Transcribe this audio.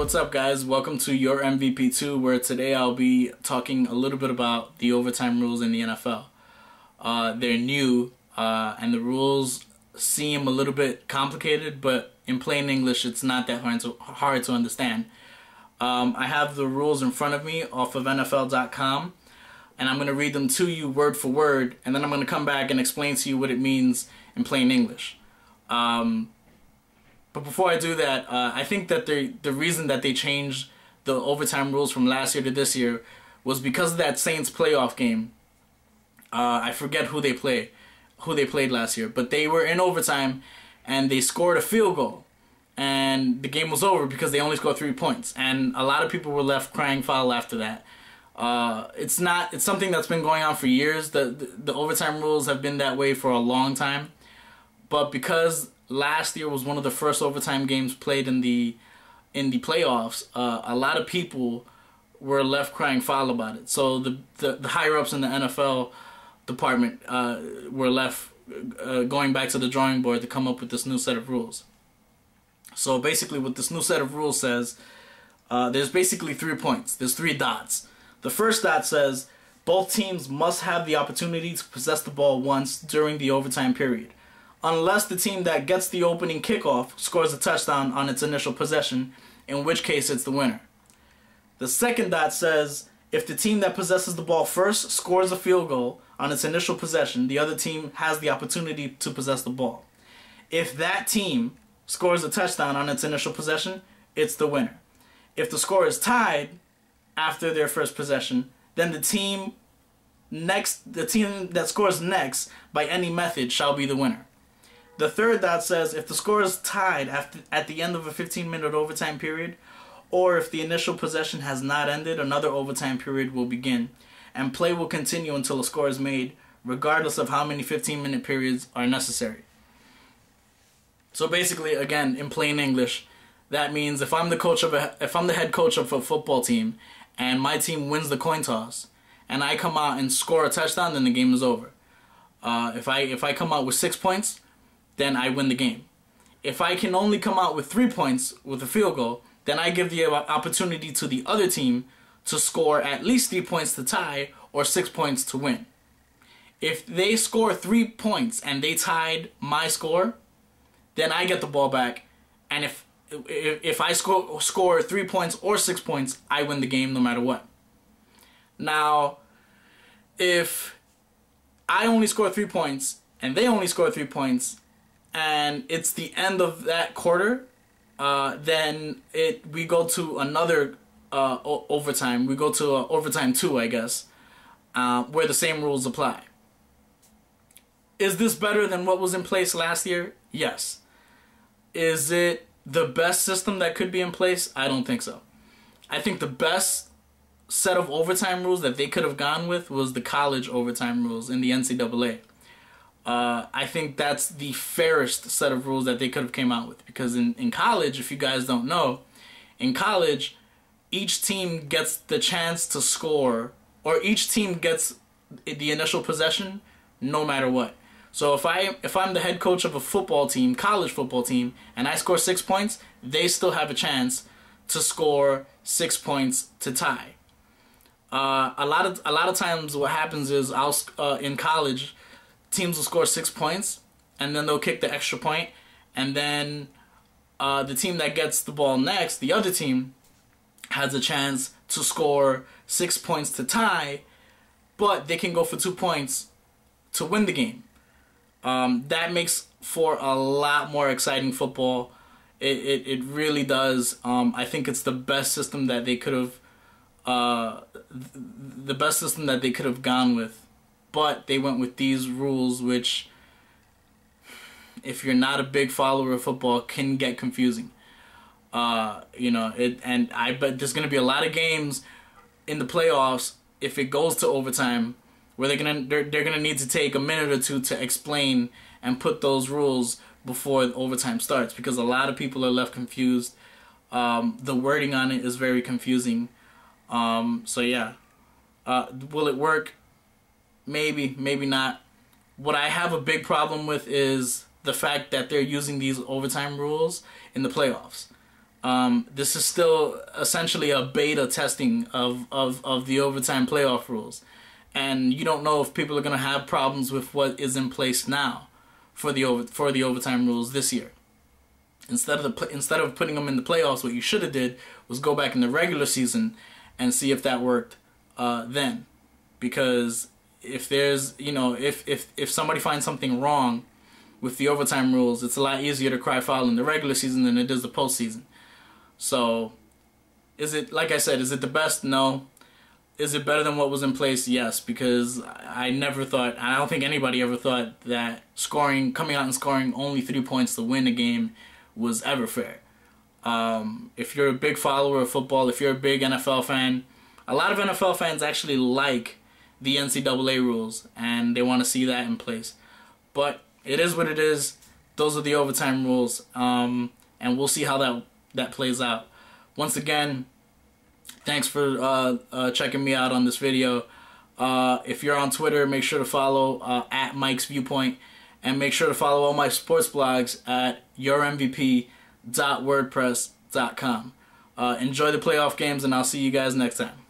What's up, guys? Welcome to Your MVP 2, where today I'll be talking a little bit about the overtime rules in the NFL. They're new, and the rules seem a little bit complicated, but in plain English, it's not that hard to understand. I have the rules in front of me off of NFL.com, and I'm going to read them to you word for word, and then I'm going to come back and explain to you what it means in plain English. But before I do that, I think that the reason that they changed the overtime rules from last year to this year was because of that Saints playoff game. I forget who they played last year, but they were in overtime and they scored a field goal, and the game was over because they only scored 3 points, and a lot of people were left crying foul after that. It's something that's been going on for years. The overtime rules have been that way for a long time, but because last year was one of the first overtime games played in the playoffs, a lot of people were left crying foul about it. So the higher ups in the NFL department were left going back to the drawing board to come up with this new set of rules. So basically, what this new set of rules says, there's basically 3 points. There's 3 dots. The first dot says both teams must have the opportunity to possess the ball once during the overtime period, unless the team that gets the opening kickoff scores a touchdown on its initial possession, in which case it's the winner. The second dot says if the team that possesses the ball first scores a field goal on its initial possession, the other team has the opportunity to possess the ball. If that team scores a touchdown on its initial possession, it's the winner. If the score is tied after their first possession, then the team that scores next by any method shall be the winner. The third dot says if the score is tied at the end of a 15-minute overtime period, or if the initial possession has not ended, another overtime period will begin, and play will continue until a score is made, regardless of how many 15-minute periods are necessary. So basically, again, in plain English, that means if I'm the head coach of a football team, and my team wins the coin toss, and I come out and score a touchdown, then the game is over. If I come out with 6 points, then I win the game. If I can only come out with 3 points with a field goal, then I give the opportunity to the other team to score at least 3 points to tie or 6 points to win. If they score 3 points and they tied my score, then I get the ball back, and if I score 3 points or 6 points, I win the game no matter what. Now, if I only score 3 points and they only score 3 points, and it's the end of that quarter, then we go to another overtime. We go to overtime 2, I guess, where the same rules apply. Is this better than what was in place last year? Yes. Is it the best system that could be in place? I don't think so. I think the best set of overtime rules that they could have gone with was the college overtime rules in the NCAA. I think that's the fairest set of rules that they could have came out with, because in college, if you guys don't know, in college, each team gets the chance to score, or each team gets the initial possession no matter what. So if I'm the head coach of a football team, college football team, and I score 6 points, they still have a chance to score 6 points to tie. A lot of times what happens is in college, teams will score 6 points, and then they'll kick the extra point, and then the team that gets the ball next, the other team, has a chance to score 6 points to tie, but they can go for 2 points to win the game. That makes for a lot more exciting football. It really does. I think it's the best system that they could have gone with. But they went with these rules, which, if you're not a big follower of football, can get confusing. I bet there's gonna be a lot of games in the playoffs, if it goes to overtime, where they're gonna need to take a minute or two to explain and put those rules before the overtime starts, because a lot of people are left confused. The wording on it is very confusing. So yeah, will it work? Maybe, maybe not. What I have a big problem with is the fact that they're using these overtime rules in the playoffs. This is still essentially a beta testing of the overtime playoff rules. And you don't know if people are going to have problems with what is in place now for the overtime rules this year. Instead of putting them in the playoffs, what you should have did was go back in the regular season and see if that worked then. Because if there's, if somebody finds something wrong with the overtime rules, it's a lot easier to cry foul in the regular season than it is the postseason. So, is it, like I said, is it the best? No. Is it better than what was in place? Yes, because I don't think anybody ever thought that coming out and scoring only 3 points to win a game was ever fair. If you're a big follower of football, if you're a big NFL fan, a lot of NFL fans actually like the NCAA rules, and they want to see that in place. But it is what it is. Those are the overtime rules, and we'll see how that plays out. Once again, thanks for checking me out on this video. If you're on Twitter, make sure to follow at Mike's Viewpoint, and make sure to follow all my sports blogs at YourMVP.wordpress.com. Enjoy the playoff games, and I'll see you guys next time.